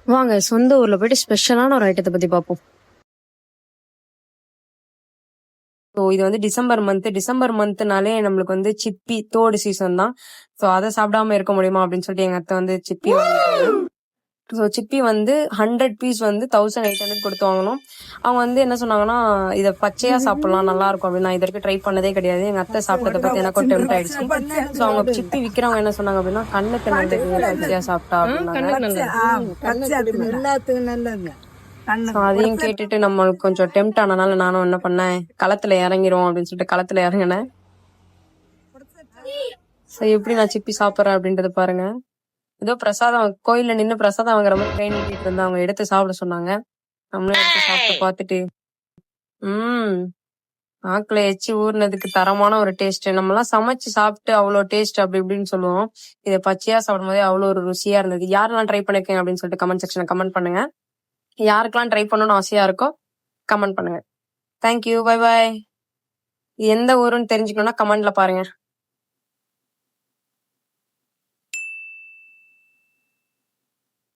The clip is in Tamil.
வாங்க சொந்த ஊர்ல போயிட்டு ஸ்பெஷலான ஒரு ஐட்டத்தை பத்தி பார்ப்போம். ஸோ இது வந்து டிசம்பர் மந்த்னாலே நம்மளுக்கு வந்து சிப்பி தோடு சீசன் தான். ஸோ அதை சாப்பிடாம இருக்க முடியுமா அப்படின்னு சொல்லிட்டு எங்க அத்தை வந்து சிப்பி வாங்கிட்டாங்க. ஸோ சிப்பி வந்து 100 பீஸ் வந்து 1800 கொடுத்து வாங்கணும். அவங்க வந்து என்ன சொன்னாங்கன்னா, இதை பச்சையா சாப்பிடலாம் நல்லா இருக்கும் அப்படின்னு. நான் இது வரைக்கும் ட்ரை பண்ணதே கிடையாது. எங்க அத்தை சாப்பிட்டதை பத்தி எனக்கும் டெம்ட் ஆயிடுச்சு. ஸோ அவங்க சிப்பி விற்கிறவங்க என்ன சொன்னாங்க அப்படின்னா, கண்ணுக்கு நல்லது பச்சையா சாப்பிட்டா அப்படின்னாங்க. So அதையும் கேட்டுட்டு நம்மளுக்கு கொஞ்சம் டெம்ட் ஆனனால நானும் என்ன பண்ணேன், களத்துல இறங்கிரும் அப்படின்னு சொல்லிட்டு களத்துல இறங்கினேன். ஸோ எப்படி நான் சிப்பி சாப்பிட்றேன் அப்படின்றது பாருங்க. ஏதோ பிரசாதம் கோயில்ல நின்று பிரசாதம் வாங்குற மாதிரி ட்ரெயின் ஊட்டிட்டு இருந்தா அவங்க எடுத்து சாப்பிட சொன்னாங்க. நம்மளும் எடுத்து சாப்பிட்டு பார்த்துட்டு நாக்குல எச்சி ஊர்னதுக்கு தரமான ஒரு டேஸ்ட். நம்ம எல்லாம் சமைச்சு சாப்பிட்டு அவ்வளோ டேஸ்ட் அப்படி இப்படின்னு சொல்லுவோம். இதை பச்சையா சாப்பிடும் போதே அவ்வளோ ஒரு ருசியா இருந்தது. யாரெல்லாம் ட்ரை பண்ணிருக்கீங்க அப்படின்னு சொல்லிட்டு கமெண்ட் செக்ஷன்ல கமெண்ட் பண்ணுங்க. யாருக்கெல்லாம் ட்ரை பண்ணணும்னு ஆசையா இருக்கோ கமெண்ட் பண்ணுங்க. Thank you, bye bye. எந்த ஊருன்னு தெரிஞ்சுக்கணும்னா கமெண்ட்ல பாருங்க.